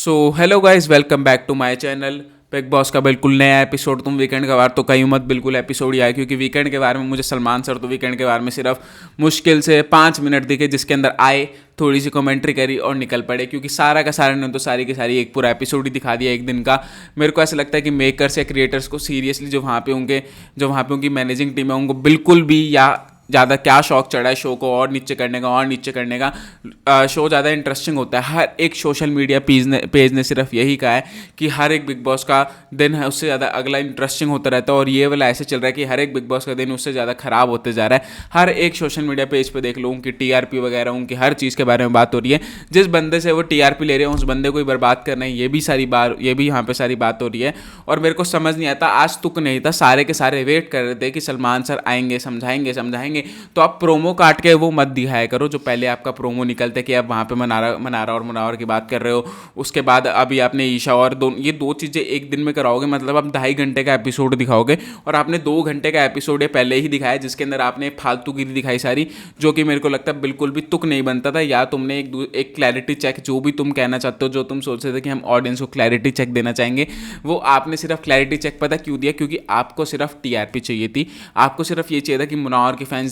So hello guys, welcome back to my channel. Bigg Boss का बिल्कुल नया episode तुम वीकेंड के बाद तो कहीं मत, बिल्कुल एपिसोड ही आया, क्योंकि वीकेंड के बारे में मुझे सलमान सर तो वीकेंड के बारे में सिर्फ मुश्किल से 5 मिनट दिखे, जिसके अंदर आए, थोड़ी सी कमेंट्री करी और निकल पड़े, क्योंकि सारा का सारा ने तो सारी की सारी एक पूरा एपिसोड ही दिखा दिया एक दिन का। मेरे को ऐसा लगता है कि मेकर्स या क्रिएटर्स को सीरियसली जो वहाँ पे उनकी मैनेजिंग टीम है, उनको बिल्कुल भी या ज़्यादा क्या शौक चढ़ा है शो को और नीचे करने का। शो ज़्यादा इंटरेस्टिंग होता है। हर एक सोशल मीडिया पेज ने सिर्फ यही कहा है कि हर एक बिग बॉस का दिन है उससे ज़्यादा अगला इंटरेस्टिंग होता रहता है, और ये वाला ऐसे चल रहा है कि हर एक बिग बॉस का दिन उससे ज़्यादा ख़राब होते जा रहा है। हर एक सोशल मीडिया पेज पे देख लो, उनकी टीआरपी वगैरह, उनकी हर चीज़ के बारे में बात हो रही है। जिस बंदे से वो टीआरपी ले रहे हैं उस बंदे को ही बर्बाद करना है, ये भी यहाँ पे सारी बात हो रही है। और मेरे को समझ नहीं आता, आज तुक नहीं था, सारे के सारे वेट कर रहे थे कि सलमान सर आएंगे, समझाएंगे। तो आप प्रोमो काट के वो मत दिखाया करो जो पहले आपका प्रोमो निकलता है कि आप वहाँ पे मनारा और मुनावर की बात कर रहे हो। उसके बाद अभी आपने ईशा और ये दो चीज़ें एक दिन में कराओगे, मतलब आप 2.5 घंटे का एपिसोड दिखाओगे, और आपने 2 घंटे का एपिसोड पहले ही दिखाया जिसके अंदर आपने फालतूगिरी दिखाई सारी, जो कि मेरे को लगता है बिल्कुल भी तुक नहीं बनता था। या तुमने एक क्लैरिटी चेक, जो भी तुम कहना चाहते हो, जो तुम सोच रहे थे कि हम ऑडियंस को क्लैरिटी चेक देना चाहेंगे, वो आपने सिर्फ क्लैरिटी चेक पता क्यों दिया? क्योंकि आपको सिर्फ टीआरपी चाहिए थी। आपको सिर्फ ये चाहिए था कि मुनावर के फैंस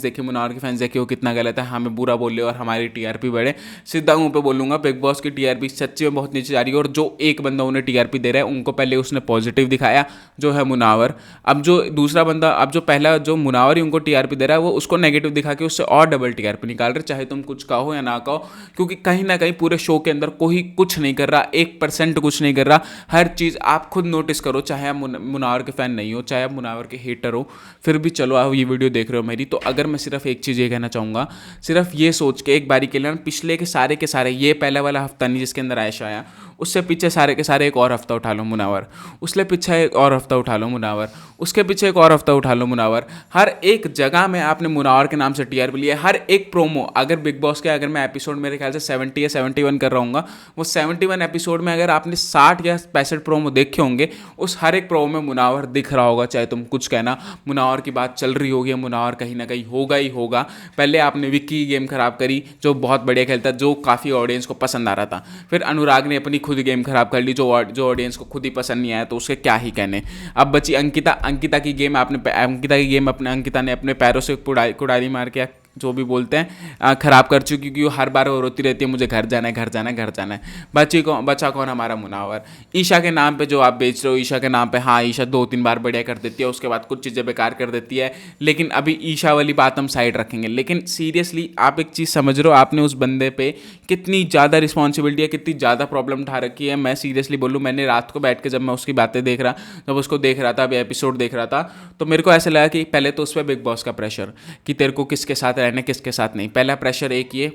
देखिए वो कितना गलत है, हमें बुरा बोले और हमारी टीआरपी बढ़े। सीधा मुंह पे बोलूंगा, बिग बॉस की टीआरपी सच्ची में बहुत नीचे जा रही है, और जो एक बंदा उन्हें टीआरपी दे रहा है उनको पहले उसने पॉजिटिव दिखाया, जो है मुनावर। अब जो दूसरा बंदा, अब जो पहला जो मुनावर ही उनको टीआरपी दे रहा है, वो उसको नेगेटिव दिखा के उससे और डबल टीआरपी निकाल रहे, चाहे तुम कुछ कहो या ना कहो, क्योंकि कहीं ना कहीं पूरे शो के अंदर कोई कुछ नहीं कर रहा, 1% कुछ नहीं कर रहा। हर चीज़ आप खुद नोटिस करो, चाहे आप मुनावर के फैन नहीं हो, चाहे आप मुनावर के हेटर हो, फिर भी चलो आप ये वीडियो देख रहे हो मेरी, तो अगर मैं सिर्फ एक चीज़ ये कहना चाहूँगा, सिर्फ ये सोच के एक बारी के लिए पिछले के सारे ये पहले वाला हफ्ता नहीं जिसके अंदर आयशा आया, उससे पीछे सारे के सारे एक और हफ्ता उठा लो मुनावर, उससे पीछे एक और हफ्ता उठा लो मुनावर, उसके पीछे एक और हफ्ता उठा लो मुनावर। हर एक जगह में आपने मुनावर के नाम से टीआरपी लिया। हर एक प्रोमो, अगर बिग बॉस के, अगर मैं एपिसोड मेरे ख्याल से 70 या 71 कर रहा हूँ, वो 71 एपिसोड में अगर आपने 60 या 65 प्रोमो देखे होंगे, उस हर एक प्रोमो में मुनावर दिख रहा होगा। चाहे तुम कुछ कहना, मुनावर की बात चल रही होगी, मुनावर कहीं ना कहीं होगा ही होगा। पहले आपने विक्की की गेम खराब करी, जो बहुत बढ़िया खेलता, जो काफ़ी ऑडियंस को पसंद आ रहा था। फिर अनुराग ने अपनी खुद गेम खराब कर ली, जो ऑडियंस को खुद ही पसंद नहीं आया, तो उसके क्या ही कहने। अब बची अंकिता की गेम, अंकिता ने अपने पैरों से कुड़ारी मार के, जो भी बोलते हैं, खराब कर चुकी, क्योंकि वो हर बार वो रोती रहती है मुझे घर जाना है। बचा कौन? हमारा मुनावर। ईशा के नाम पे जो आप बेच रहे हो, ईशा के नाम पे, हाँ ईशा 2-3 बार बढ़िया कर देती है, उसके बाद कुछ चीज़ें बेकार कर देती है, लेकिन अभी ईशा वाली बात हम साइड रखेंगे। लेकिन सीरियसली आप एक चीज़ समझ रहे हो, आपने उस बंदे पे कितनी ज़्यादा रिस्पॉन्सिबिलिटी है, कितनी ज़्यादा प्रॉब्लम उठा रखी है। मैं सीरियसली बोलूँ, मैंने रात को बैठ के जब मैं उसकी बातें जब उसको देख रहा था, अभी एपिसोड देख रहा था, तो मेरे को ऐसा लगा कि पहले तो उस पर बिग बॉस का प्रेशर कि तेरे को किसके साथ रहना, किसके साथ नहीं। पहला प्रेशर एक ये,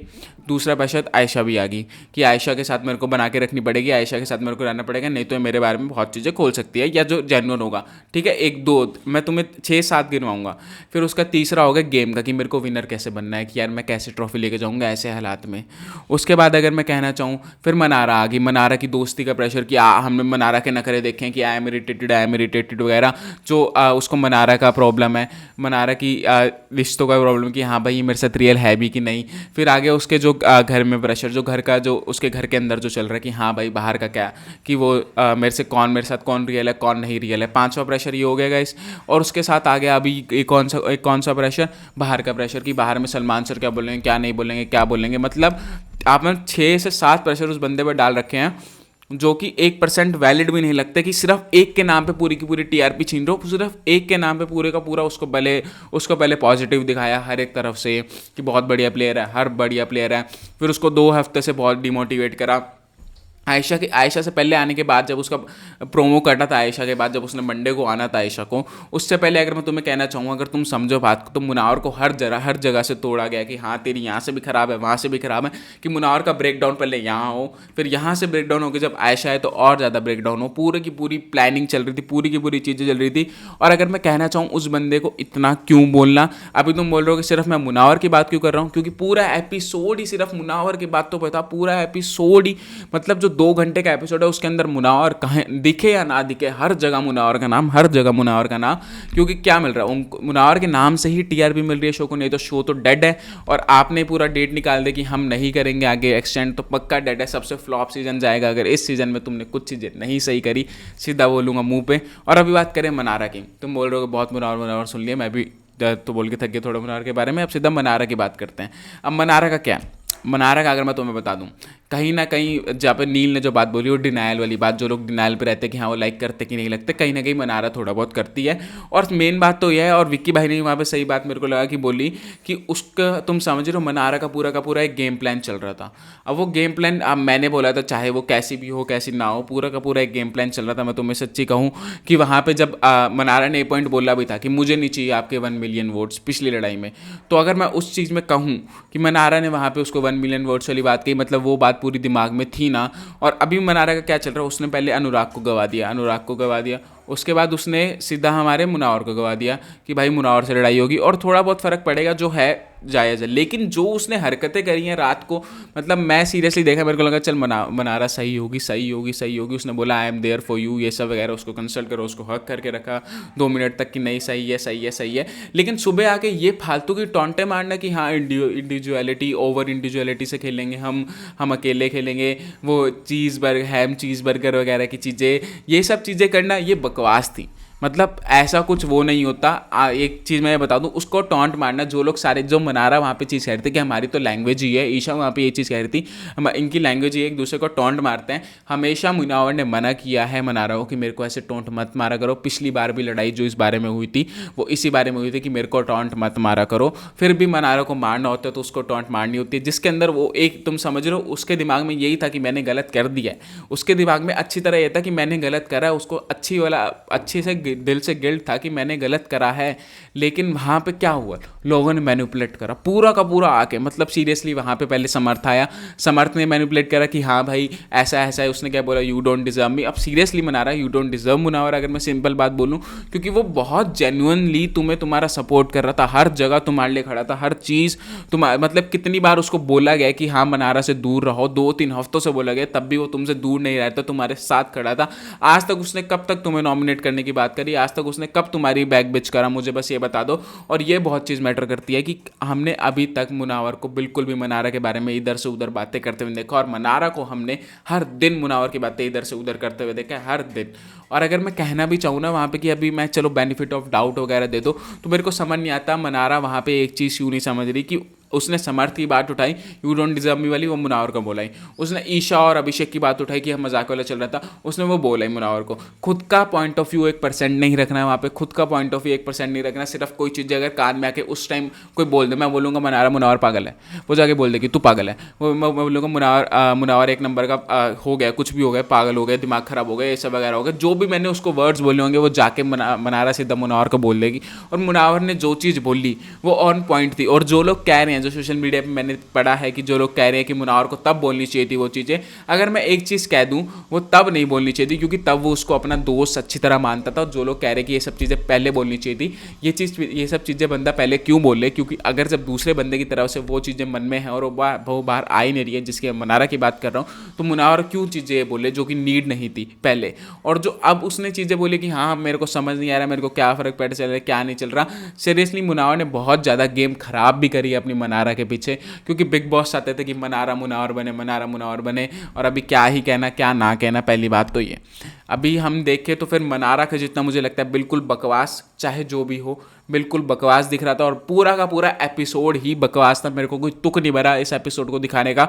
दूसरा प्रेशर आयशा भी आ गई कि आयशा के साथ मेरे को बना के रखनी पड़ेगी, आयशा के साथ मेरे को रहना पड़ेगा, नहीं तो मेरे बारे में बहुत चीज़ें खोल सकती है, या जो जेन्युइन होगा, ठीक है, 1-2 मैं तुम्हें 6-7 गिनवाऊंगा। फिर उसका तीसरा होगा गेम का, कि मेरे को विनर कैसे बनना है, कि यार मैं कैसे ट्रॉफी लेके जाऊंगा ऐसे हालात में। उसके बाद अगर मैं कहना चाहूँ, फिर मनारा आ गई, मनारा की दोस्ती का प्रेशर, कि हमने मनारा के नखरे देखे कि आई एम इरिटेटेड वगैरह, जो उसको मनारा का प्रॉब्लम है, मनारा की रिश्तों का प्रॉब्लम, कि हाँ भाई ये मेरे साथ रियल है भी कि नहीं। फिर आगे उसके जो घर में प्रेशर, जो घर का, जो उसके घर के अंदर जो चल रहा है, कि हाँ भाई बाहर का क्या, कि वो मेरे साथ कौन रियल है, कौन नहीं रियल है। 5वां प्रेशर ये हो गया गाइस। और उसके साथ आ गया अभी एक कौन सा प्रेशर, बाहर का प्रेशर, कि बाहर में सलमान सर क्या बोलेंगे, क्या नहीं बोलेंगे, क्या बोलेंगे। मतलब आपने 6 से 7 प्रेशर उस बंदे पर डाल रखे हैं, जो कि 1% वैलिड भी नहीं लगता, कि सिर्फ एक के नाम पे पूरी की पूरी टीआरपी छीन रहे हो, सिर्फ एक के नाम पे पूरे का पूरा उसको पहले पॉजिटिव दिखाया हर एक तरफ से, कि बहुत बढ़िया प्लेयर है, हर बढ़िया प्लेयर है। फिर उसको 2 हफ्ते से बहुत डिमोटिवेट करा। आयशा से पहले आने के बाद, जब उसका प्रोमो कटा था, आयशा के बाद जब उसने मंडे को आना था आयशा को, उससे पहले अगर मैं तुम्हें कहना चाहूँगा, अगर तुम समझो बात को, तो मुनावर को हर जगह से तोड़ा गया, कि हाँ तेरी यहाँ से भी खराब है, वहाँ से भी खराब है, कि मुनावर का ब्रेकडाउन पहले यहाँ हो, फिर यहाँ से ब्रेकडाउन हो गया, जब आयशा है तो और ज़्यादा ब्रेकडाउन हो। पूरी की पूरी प्लानिंग चल रही थी, पूरी की पूरी चीज़ें चल रही थी। और अगर मैं कहना चाहूँ उस बंदे को इतना क्यों बोलना, अभी तुम बोल रहे हो कि सिर्फ मैं मुनावर की बात क्यों कर रहा हूँ, क्योंकि पूरा एपिसोड ही सिर्फ मुनावर की बात तो पता, पूरा एपिसोड ही, मतलब जो 2 घंटे का एपिसोड है उसके अंदर मुनावर कहीं दिखे या ना दिखे, हर जगह मुनावर का नाम, हर जगह मुनावर का नाम। क्योंकि क्या मिल रहा है उनको, मुनावर के नाम से ही टीआरपी मिल रही है शो को, नहीं तो शो तो डेड है। और आपने पूरा डेट निकाल दे कि हम नहीं करेंगे आगे एक्सटेंड, तो पक्का डेड है, सबसे फ्लॉप सीजन जाएगा अगर इस सीजन में तुमने कुछ चीज़ें नहीं सही करी, सीधा बोलूँगा मुंह पे। और अभी बात करें मनारा की, तुम बोल रहे हो बहुत मुनावर मुनावर सुन लिया, मैं भी तो बोल के थक गया थोड़ा मुनावर के बारे में। अब सीधा मनारा की बात करते हैं। अब मनारा का क्या, मनारा का अगर मैं तुम्हें बता दूं, कहीं ना कहीं जहाँ पे नील ने जो बात बोली वो डिनायल वाली बात, जो लोग डिनायल पे रहते हैं कि हाँ वो लाइक करते कि नहीं लगते, कहीं ना कहीं मनारा थोड़ा बहुत करती है। और मेन बात तो यह है, और विक्की भाई ने वहाँ पे सही बात मेरे को लगा कि बोली कि उसका तुम समझ रहे हो मनारा का पूरा एक गेम प्लान चल रहा था। अब वो गेम प्लान, अब मैंने बोला था चाहे वो कैसी भी हो कैसी ना हो, पूरा का पूरा एक गेम प्लान चल रहा था। मैं तुम्हें सच्ची कहूँ कि वहाँ पर जब मनारा ने ये पॉइंट बोला भी था कि मुझे नहीं चाहिए आपके 1 मिलियन वोट्स पिछली लड़ाई में, तो अगर मैं उस चीज़ में कहूँ कि मनारा ने वहाँ पर उसको 1 मिलियन वोट्स वाली बात कही, मतलब वो बात पूरी दिमाग में थी ना। और अभी मनारा का क्या चल रहा है, उसने पहले अनुराग को गवा दिया, उसके बाद उसने सीधा हमारे मुनावर को गवा दिया कि भाई मुनावर से लड़ाई होगी और थोड़ा बहुत फ़र्क पड़ेगा जो है जायज़ है। लेकिन जो उसने हरकतें करी हैं रात को, मतलब मैं सीरियसली देखा, मेरे को लगा चल मनारा सही होगी। उसने बोला I am there for you, ये सब वगैरह, उसको कंसल्ट करो, उसको हक करके रखा 2 मिनट तक कि नहीं सही है। लेकिन सुबह आके ये फालतू की टॉन्टे मारना कि हाँ इंडिविजुअलिटी ओवर इंडिविजुअलिटी से खेलेंगे हम अकेले खेलेंगे, वो चीज़ बर्गर वगैरह की चीज़ें, ये सब चीज़ें करना, ये बकवास थी। मतलब ऐसा कुछ वो नहीं होता। एक चीज़ मैं बता दूं, उसको टॉन्ट मारना, जो लोग सारे, जो मनारा वहाँ पे चीज़ कह रहे थे कि हमारी तो लैंग्वेज ही है, ईशा वहाँ पे ये चीज़ कह रही थी इनकी लैंग्वेज ही है, एक दूसरे को टॉन्ट मारते हैं। हमेशा मुनावर ने मना किया है मनारा को कि मेरे को ऐसे टॉन्ट मत मारा करो। पिछली बार भी लड़ाई जो इस बारे में हुई थी वो इसी बारे में हुई थी कि मेरे को टॉन्ट मत मारा करो। फिर भी मनारा को मारना होता है तो उसको टॉन्ट मारनी होती है, जिसके अंदर वो एक, तुम समझ रहे हो, उसके दिमाग में यही था कि मैंने गलत कर दिया है। उसके दिमाग में अच्छी तरह यह था कि मैंने गलत करा है, उसको अच्छे से दिल से गिल्ट था कि मैंने गलत करा है। लेकिन वहाँ पे क्या हुआ, लोगों ने मैनिपुलेट करा पूरा का पूरा आके, मतलब सीरियसली वहाँ पे पहले समर्थ आया, समर्थ ने मैनिपुलेट करा कि हाँ भाई ऐसा है। उसने क्या बोला, यू डोंट डिजर्व मी। अब सीरियसली मना रहा है, यू डोंट डिजर्व मुनावर, अगर मैं सिंपल बात बोलूँ, क्योंकि वो बहुत जेन्युइनली तुम्हारा सपोर्ट कर रहा था, हर जगह तुम्हारे लिए खड़ा था, हर चीज़ मतलब कितनी बार उसको बोला गया कि हाँ मनारा से दूर रहो, 2-3 हफ्तों से बोला गया, तब भी वो तुमसे दूर नहीं रहता, तुम्हारे साथ खड़ा था। आज तक उसने कब तक तुम्हें नॉमिनेट करने की बात करी, आज तक उसने कब तुम्हारी बैक बिच करा, मुझे बस ये बता दो। और ये बहुत चीज़ मैटर करती है कि हमने अभी तक मुनावर को बिल्कुल भी मनारा के बारे में इधर से उधर बातें करते हुए देखा, और मनारा को हमने हर दिन मुनावर की बातें इधर से उधर करते हुए देखा है, हर दिन। और अगर मैं कहना भी चाहूँ ना वहाँ पे कि अभी मैं चलो बेनिफिट ऑफ डाउट वगैरह दे दो, तो मेरे को समझ नहीं आता मनारा वहाँ पे एक चीज़ क्यों नहीं समझ रही कि उसने समर्थ की बात उठाई, यू डोंट डिजर्व मी वाली, वो मुनावर को बोलाई। उसने ईशा और अभिषेक की बात उठाई कि हम मजाक वाला चल रहा था, उसने वो बोला ही मुनावर को। खुद का पॉइंट ऑफ व्यू 1% नहीं रखना है वहाँ पे, खुद का पॉइंट ऑफ व्यू 1% नहीं रखना। सिर्फ कोई चीज़ अगर कान में आके उस टाइम कोई बोल दे, मैं बोलूँगा मुनावर पागल है, वो जाके बोल दे कि तू पागल है, वो मैं बोलूँगा मुनावर 1 नंबर का हो गया, कुछ भी हो गया, पागल हो गया, दिमाग खराब हो गया, ये सब वगैरह हो गया, जो भी मैंने उसको वर्ड्स बोले होंगे वो जाके मनारा सीधा मुनावर को बोल देगी। और मुनावर ने जो चीज़ बोली वो ऑन पॉइंट थी। और जो लोग कह रहे हैं, जो सोशल मीडिया पे मैंने पढ़ा है कि जो लोग कह रहे हैं कि मुनावर को तब बोलनी चाहिए थी वो चीज़ें, अगर मैं एक चीज़ कह दूं, वो तब नहीं बोलनी चाहिए थी, क्योंकि तब वो उसको अपना दोस्त अच्छी तरह मानता था। और जो लोग कह रहे हैं कि ये सब चीज़ें पहले बोलनी चाहिए थी, ये सब चीज़ें बंदा पहले क्यों बोले, क्योंकि अगर जब दूसरे बंदे की तरफ से वो चीज़ें मन में हैं और वो बाहर आ ही नहीं रही है, जिसके मनारा की बात कर रहा हूँ, तो मुनावर क्यों चीज़ें बोले जो कि नीड नहीं थी पहले। और जो अब उसने चीज़ें बोली कि हाँ मेरे को समझ नहीं आ रहा, मेरे को क्या फ़र्क पड़ चल रहा है, क्या नहीं चल रहा, सीरियसली मुनावर ने बहुत ज़्यादा गेम खराब भी करी है अपनी मनारा के पीछे, क्योंकि बिग बॉस चाहते थे कि मनारा मुनावर बने। और अभी क्या ही कहना क्या ना कहना, पहली बात तो ये। अभी हम देखें तो फिर मनारा का जितना मुझे लगता है बिल्कुल बकवास, चाहे जो भी हो, बिल्कुल बकवास दिख रहा था। और पूरा का पूरा एपिसोड ही बकवास था, मेरे को कोई तुक नहीं भरा इस एपिसोड को दिखाने का,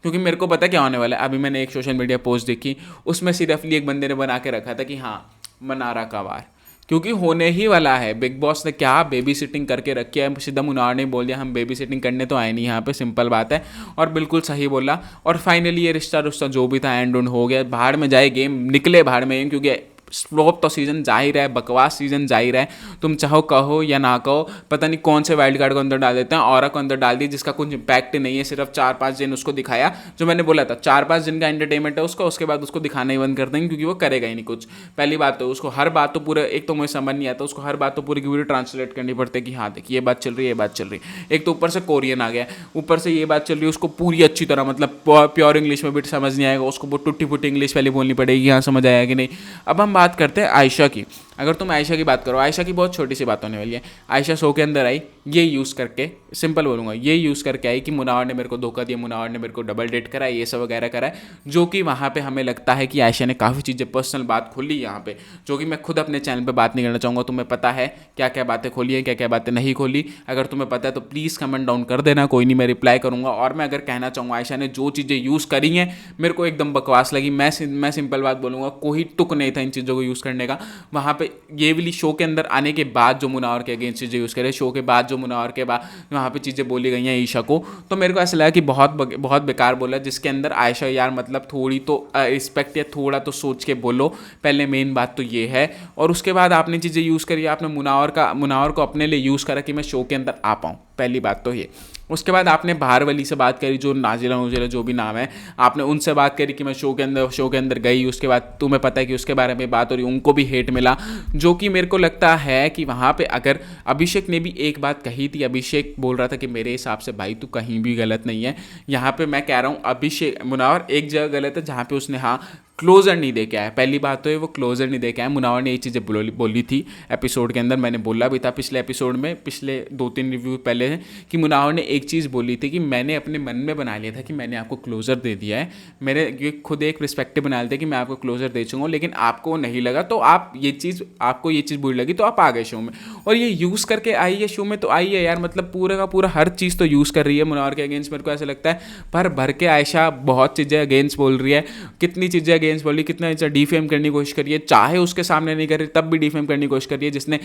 क्योंकि मेरे को पता क्या होने वाला है। अभी मैंने एक सोशल मीडिया पोस्ट देखी, उसमें सिर्फ एक बंदे ने बना के रखा था कि हाँ मनारा का वार, क्योंकि होने ही वाला है। बिग बॉस ने क्या बेबी सिटिंग करके रखी है, सीधा मुनावर ने बोल दिया हम बेबी सिटिंग करने तो आए नहीं यहाँ पे, सिंपल बात है। और बिल्कुल सही बोला। और फाइनली ये रिश्ता जो भी था एंड हो गया, बाहर में जाए गेम, निकले बाहर में, क्योंकि फ्लॉप तो सीजन जा ही रहा है, बकवास सीजन जा ही रहा है, तुम चाहो कहो या ना कहो। पता नहीं कौन से वाइल्ड कार्ड को अंदर डाल देते हैं, ऑरा को अंदर डाल दी जिसका कुछ इम्पैक्ट नहीं है, सिर्फ 4-5 दिन उसको दिखाया, जो मैंने बोला था 4-5 दिन का एंटरटेनमेंट है उसका, उसके बाद उसको दिखाना ही बंद कर देंगे क्योंकि वो करेगा ही नहीं कुछ। पहली बात तो उसको हर बात तो पूरा, एक तो मुझे समझ नहीं आता, उसको हर बात तो पूरी की पूरी ट्रांसलेट करनी पड़ती है कि हाँ देखिए ये बात चल रही है, ये बात चल रही है। एक तो ऊपर से कोरियन आ गया, ऊपर से ये बात चल रही है, उसको पूरी अच्छी तरह मतलब प्योर इंग्लिश में भी समझ नहीं आएगा, उसको वो टुट्टी फुट्टी इंग्लिश पहले बोलनी पड़ेगी, यहाँ समझ आया कि नहीं। अब हम बात करते हैं आयशा की। अगर तुम आयशा की बात करो, आयशा की बहुत छोटी सी बात होने वाली है। आयशा शो के अंदर आई, ये यूज़ करके, सिंपल बोलूँगा, ये यूज़ करके आई कि मुनावर ने मेरे को धोखा दिया, मुनावर ने मेरे को डबल डेट करा, ये सब वगैरह करा है, जो कि वहाँ पे हमें लगता है कि आयशा ने काफ़ी चीज़ें पर्सनल बात खोली यहाँ पे, जो कि मैं खुद अपने चैनल पे बात नहीं करना चाहूँगा। तुम्हें पता है क्या क्या बातें खोली हैं, क्या क्या बातें नहीं खोली। अगर तुम्हें पता है तो प्लीज़ कमेंट डाउन कर देना, कोई नहीं, मैं रिप्लाई करूँगा। और मैं अगर कहना चाहूँगा, आयशा ने जो चीज़ें यूज़ करी हैं मेरे को एकदम बकवास लगी। मैं सिंपल बात बोलूँगा, कोई तुक नहीं था इन चीज़ों को यूज़ करने का। वहाँ पे ये वाली शो के अंदर आने के बाद जो मुनावर के अगेंस्ट चीज़ें यूज़ करे, शो के बाद जो मुनावर के बाद वहाँ पे चीज़ें बोली गई हैं ईशा को, तो मेरे को ऐसा लगा कि बहुत बेकार बोला, जिसके अंदर आयशा यार मतलब थोड़ी तो रिस्पेक्ट या थोड़ा तो सोच के बोलो, पहले मेन बात तो ये है। और उसके बाद आपने चीज़ें यूज़ करी, आपने मुनावर को अपने लिए यूज़ करा कि मैं शो के अंदर आ पाऊँ, पहली बात तो ये। उसके बाद आपने बाहर वाली से बात करी, जो नाजिला नुजिला जो भी नाम है, आपने उनसे बात करी कि मैं शो के अंदर गई। उसके बाद तुम्हें पता है कि उसके बारे में बात हो रही, उनको भी हेट मिला, जो कि मेरे को लगता है कि वहाँ पे अगर अभिषेक ने भी एक बात कही थी, अभिषेक बोल रहा था कि मेरे हिसाब से भाई तू कहीं भी गलत नहीं है। यहाँ पे मैं कह रहा हूँ अभिषेक मुनावर एक जगह गलत है, जहाँ पे उसने हाँ क्लोजर नहीं दे के आया। पहली बात तो है वो क्लोजर नहीं दे के आया। मुनावर ने ये चीज़ें बोली थी एपिसोड के अंदर, मैंने बोला भी था पिछले एपिसोड में, पिछले 2-3 रिव्यू पहले है, कि मुनावर ने एक चीज़ बोली थी कि मैंने अपने मन में बना लिया था कि मैंने आपको क्लोजर दे दिया है, मैंने खुद एक पर्सपेक्टिव बना लिया था कि मैं आपको क्लोजर दे चूँगा, लेकिन आपको नहीं लगा, तो आपको ये चीज़ बुरी लगी तो आप आ गए शो में, और ये यूज़ करके आई है शो में। तो आई है यार, मतलब पूरा का पूरा हर चीज़ तो यूज़ कर रही है मुनावर के अगेंस्ट, मेरे को ऐसा लगता है। भर के आयशा बहुत चीज़ें अगेंस्ट बोल रही है, कितनी चीज़ें अगेंस्ट बोली, कितना डिफेम करने की कोशिश करी है, चाहे उसके सामने नहीं कर रही तब भी डिफेम करने की कोशिश करी है, जिसने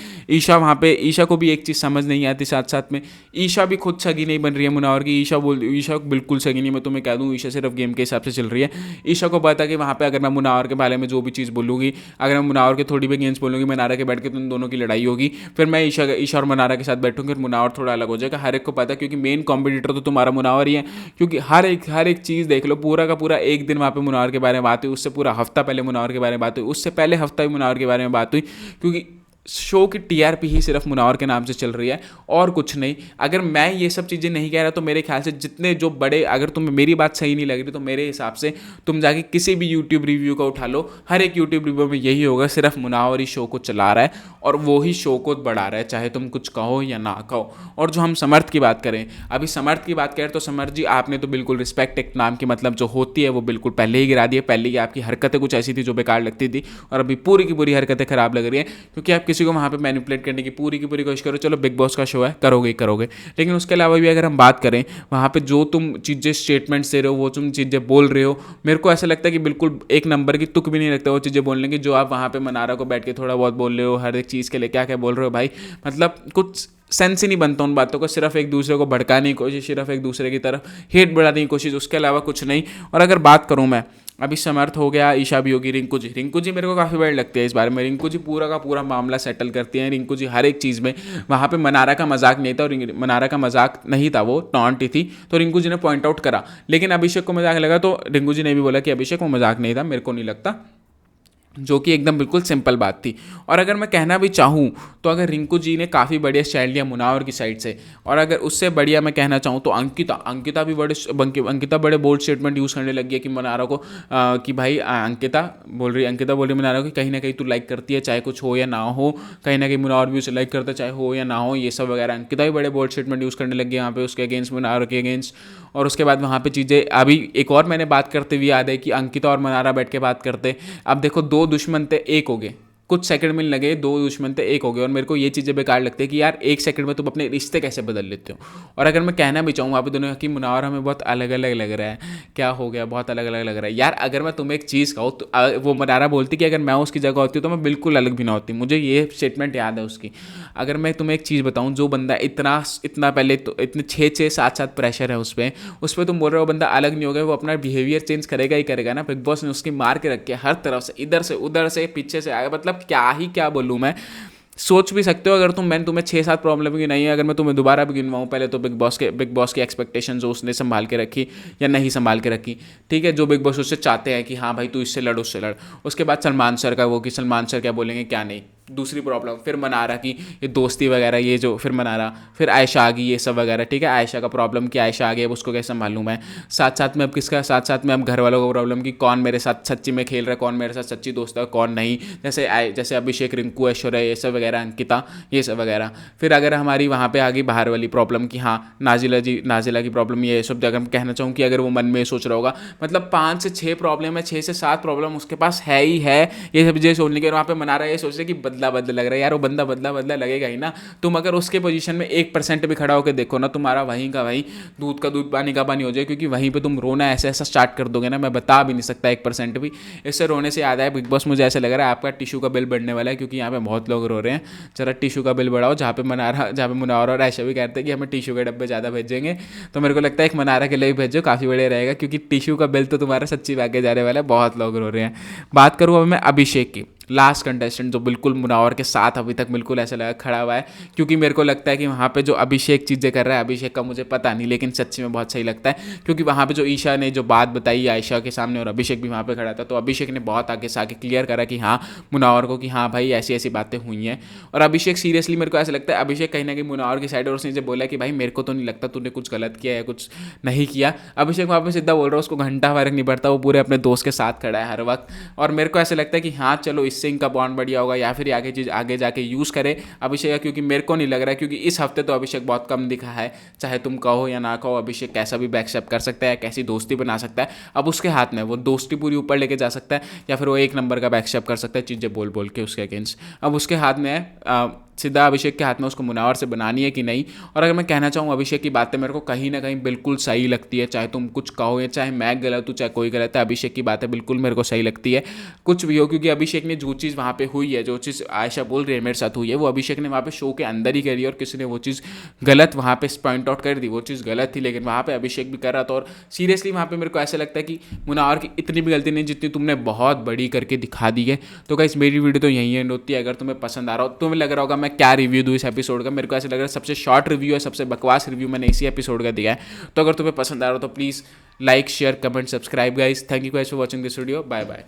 वहाँ पे ईशा को भी एक चीज़ समझ नहीं आती, साथ साथ में ईशा भी खुद सगी नहीं बन रही है मुनावर की। ईशा बिल्कुल सगी नहीं, मैं तुम्हें कह दूँ, ईशा सिर्फ गेम के हिसाब से चल रही है। ईशा को पता है कि वहाँ पे अगर मैं मुनावर के बारे में जो भी चीज़ बोलूँगी, अगर मैं मुनावर के थोड़ी भी अगेंस्ट बोलूँगी, मनारा के बैठ के तुम दोनों की लड़ाई होगी, फिर मैं ईशा और मनारा के साथ बैठूँगी, फिर मुनावर थोड़ा अलग हो जाएगा। हर एक को पता है, क्योंकि मेन कॉम्पिटिटर तो तुम्हारा मुनावर ही है, क्योंकि हर एक चीज़ देख लो, पूरा का पूरा एक दिन वहाँ पे मुनावर के बारे में बात हुई, उससे पूरा हफ्ता पहले मुनावर के बारे में बात हुई, उससे पहले हफ्ता भी मुनावर के बारे में बात हुई, क्योंकि शो की टीआरपी ही सिर्फ मुनावर के नाम से चल रही है और कुछ नहीं। अगर मैं ये सब चीज़ें नहीं कह रहा तो मेरे ख्याल से जितने जो बड़े, अगर तुम्हें मेरी बात सही नहीं लग रही तो मेरे हिसाब से तुम जाके किसी भी यूट्यूब रिव्यू का उठा लो, हर एक यूट्यूब रिव्यू में यही होगा, सिर्फ मुनावर ही शो को चला रहा है और वो ही शो को बढ़ा रहा है, चाहे तुम कुछ कहो या ना कहो। और जो हम समर्थ की बात करें, अभी समर्थ की बात करें तो समर्थ जी आपने तो बिल्कुल रिस्पेक्ट एक नाम की मतलब जो होती है वो बिल्कुल पहले ही गिरा दी है। पहले ही आपकी हरकतें कुछ ऐसी थी जो बेकार लगती थी, और अभी पूरी की पूरी हरकतें खराब लग रही है, क्योंकि आप किसी को वहाँ पर मैनिपुलेट करने की पूरी कोशिश करो। चलो बिग बॉस का शो है, करोगे, लेकिन उसके अलावा भी अगर हम बात करें, वहाँ पे जो तुम चीज़ें स्टेटमेंट्स दे रहे हो, वो तुम चीज़ें बोल रहे हो, मेरे को ऐसा लगता है कि बिल्कुल एक नंबर की तुक भी नहीं लगता वो चीज़ें बोलने की, जो आप वहाँ पे मनारा को बैठ के थोड़ा बहुत बोल रहे हो, हर एक चीज़ के लिए क्या क्या बोल रहे हो भाई, मतलब कुछ सेंस ही नहीं बनता उन बातों को, सिर्फ एक दूसरे को भड़काने की कोशिश, सिर्फ एक दूसरे की तरफ हेट बढ़ाने की कोशिश, उसके अलावा कुछ नहीं। और अगर बात करूँ मैं, अभी समर्थ हो गया, ईशा भी होगी, रिंकू जी मेरे को काफ़ी बड़ी लगती है इस बारे में। रिंकू जी पूरा का पूरा मामला सेटल करती हैं, रिंकू जी हर एक चीज़ में। वहाँ पे मनारा का मजाक नहीं था, और मनारा का मजाक नहीं था, वो टॉन्ट ही थी, तो रिंकू जी ने पॉइंट आउट करा। लेकिन अभिषेक को मजाक लगा तो रिंकू जी ने भी बोला कि अभिषेक वो मजाक नहीं था, मेरे को नहीं लगता, जो कि एकदम बिल्कुल सिंपल बात थी। और अगर मैं कहना भी चाहूँ तो अगर रिंकू जी ने काफ़ी बढ़िया स्टाइल लिया मुनावर की साइड से, और अगर उससे बढ़िया मैं कहना चाहूँ तो अंकिता बड़े बोल्ड स्टेटमेंट यूज़ करने लगी है कि मनारा को कि भाई अंकिता बोल रही है मनारा को कि कहीं ना कहीं तू लाइक करती है, चाहे कुछ हो या ना हो, कहीं ना कहीं मुनावर भी उसे लाइक करता है, चाहे हो या ना हो, ये सब वगैरह। अंकिता भी बड़े बोल्ड स्टेटमेंट यूज़ करने लगी है यहाँ पे उसके अगेंस्ट, मुनावर के अगेंस्ट। और उसके बाद वहाँ पे चीज़ें, अभी एक और मैंने बात करते हुए याद है कि अंकिता और मनारा बैठ के बात करते, अब देखो दो दुश्मन थे एक हो गए, कुछ सेकंड में लगे, 2 दुश्मन थे, एक हो गए। और मेरे को ये चीज़ें बेकार लगती है कि यार एक सेकंड में तुम अपने रिश्ते कैसे बदल लेते हो। और अगर मैं कहना भी चाहूँ वहाँ पे दोनों कि मुनावर हमें बहुत अलग अलग लग रहा है, क्या हो गया, बहुत अलग अलग लग रहा है यार। अगर मैं तुम्हें एक चीज़ कहूँ तो वो मुनारा बोलती कि अगर मैं उसकी जगह होती तो मैं बिल्कुल अलग भी ना होती। मुझे ये स्टेटमेंट याद है उसकी। अगर मैं तुम्हें एक चीज़ बताऊँ, जो बंदा इतना इतना पहले तो इतने 6-7 प्रेशर है उस पर तुम बोल रहे हो बंदा अलग नहीं हो गया, वो अपना बिहेवियर चेंज करेगा ही करेगा ना। बिग बॉस ने उसकी मार के रखी है हर तरफ से, इधर से उधर से पीछे से आगे, मतलब क्या ही क्या बोलूँ मैं। सोच भी सकते हो अगर मैंने तुम्हें 6-7 प्रॉब्लम की नहीं है, अगर मैं तुम्हें दोबारा भी गिनवाऊँ, पहले तो बिग बॉस की एक्सपेक्टेशन जो उसने संभाल के रखी या नहीं संभाल के रखी, ठीक है, जो बिग बॉस उससे चाहते हैं कि हाँ भाई तू इससे लड़ उससे लड़। उसके बाद सलमान सर का वो कि सलमान सर क्या बोलेंगे क्या नहीं, दूसरी प्रॉब्लम। फिर मनारा की ये दोस्ती वगैरह, ये जो फिर मनारा, फिर आयशा आ गई, ये सब वगैरह, ठीक है। आयशा का प्रॉब्लम कि आयशा आ गई, अब उसको कैसे मालूम है। साथ में अब घर वालों का प्रॉब्लम कि कौन मेरे साथ सच्ची में खेल रहा है, कौन मेरे साथ सच्ची दोस्त है, कौन नहीं। जैसे अभिषेक, रिंकू, ऐश्वर्या, ये सब वगैरह, अंकिता, ये सब वगैरह। फिर अगर हमारी वहाँ पे आ गई बाहर वाली प्रॉब्लम कि हाँ नाजिला की प्रॉब्लम, ये सब जगह मैं कहना चाहूँ कि अगर वो मन में सोच रहा होगा, मतलब 5 से 6 प्रॉब्लम है, 6 से 7 प्रॉब्लम उसके पास है ही है। ये सब चीज़ें सोचने के वहाँ पे मना रहा है, ये सोच रहे कि बदला लग रहा है यार, वो बंदा बदला लगेगा ही ना। तुम अगर उसके पोजीशन में 1% भी खड़ा होकर देखो ना, तुम्हारा वहीं का वहीं दूध का दूध पानी का पानी हो जाए, क्योंकि वहीं पे तुम रोना ऐसा स्टार्ट कर दोगे ना, मैं बता भी नहीं सकता 1% भी। इससे रोने से याद आया बिग बॉस, मुझे ऐसा लग रहा है आपका टिशू का बिल बढ़ने वाला है, क्योंकि यहाँ पे बहुत लोग रो रहे हैं। जरा टिशू का बिल बढ़ाओ, जहाँ पे मुनावर और ऐशा भी कहते हैं कि हमें टिशू के डब्बे ज़्यादा भेजेंगे, तो मेरे को लगता है एक मनारा के लिए भेजो, काफ़ी बढ़िया रहेगा, क्योंकि टिशू का बिल तो तुम्हारा सच्ची भागे जाने वाला है, बहुत लोग रो रहे हैं। बात करूँ अब मैं अभिषेक की, लास्ट कंटेस्टेंट जो बिल्कुल मुनावर के साथ अभी तक बिल्कुल ऐसा लगा खड़ा हुआ है, क्योंकि मेरे को लगता है कि वहाँ पे जो अभिषेक चीज़ें कर रहा है, अभिषेक का मुझे पता नहीं, लेकिन सच्ची में बहुत सही लगता है। क्योंकि वहाँ पे जो ईशा ने जो बात बताई आयशा के सामने, और अभिषेक भी वहाँ पे खड़ा था, तो अभिषेक ने बहुत आगे से आगे क्लियर करा कि हाँ मुनावर को कि हाँ भाई ऐसी ऐसी बातें हुई हैं। और अभिषेक सीरियसली मेरे को ऐसा लगता है अभिषेक कहीं ना कहीं मुनावर की साइड, और उसने जब बोला कि भाई मेरे को तो नहीं लगता तूने कुछ गलत किया या कुछ नहीं किया, अभिषेक वहाँ पे सीधा बोल रहा है, उसको घंटा फर्क नहीं पड़ता, वो पूरे अपने दोस्त के साथ खड़ा है हर वक्त। और मेरे को ऐसा लगता है कि हाँ चलो इससे इनका बॉन्ड बढ़िया होगा, या फिर आगे चीज़ आगे जाके यूज़ करे अभिषेक, क्योंकि मेरे को नहीं लग रहा है, क्योंकि इस हफ्ते तो अभिषेक बहुत कम दिखा है, चाहे तुम कहो या ना कहो, अभिषेक कैसा भी बैकस्टेप कर सकता है, कैसी दोस्ती बना सकता है, अब उसके हाथ में, वो दोस्ती पूरी ऊपर लेके जा सकता है, या फिर वो 1 नंबर का बैकस्टेप कर सकता है, चीज़ें बोल बोल के उसके अगेंस्ट, अब उसके हाथ में है। सीधा अभिषेक के हाथ में उसको मुनावर से बनानी है कि नहीं। और अगर मैं कहना चाहूँ अभिषेक की बातें मेरे को कहीं ना कहीं बिल्कुल सही लगती है, चाहे तुम कुछ कहो या चाहे मैं गलत हूँ, चाहे कोई गलत है, अभिषेक की बातें बिल्कुल मेरे को सही लगती है, कुछ भी हो। क्योंकि अभिषेक ने जो चीज़ वहाँ पे हुई है, जो चीज़ आयशा बोल रही है मेरे साथ हुई है, वो अभिषेक ने वहाँ पे शो के अंदर ही करी, और किसी ने वो चीज़ गलत वहाँ पे पॉइंट आउट कर दी, वो चीज़ गलत थी, लेकिन वहाँ पे अभिषेक भी कर रहा था। और सीरियसली वहाँ पे मेरे को ऐसा लगता है कि मुनावर की इतनी भी गलती नहीं जितनी तुमने बहुत बड़ी करके दिखा दी है। तो गाइस मेरी वीडियो तो यहीं एंड होती है। अगर तुम्हें पसंद आ रहा हो, तुम्हें लग रहा होगा मैं क्या रिव्यू दूँ इस एपिसोड का, मेरे को ऐसा लग रहा है सबसे शॉर्ट रिव्यू है, सबसे बकवास रिव्यू मैंने इसी एपिसोड का दिया है। तो अगर तुम्हें पसंद आ रहा हो तो please like share comment subscribe guys. Thank you guys for watching this video. Bye bye.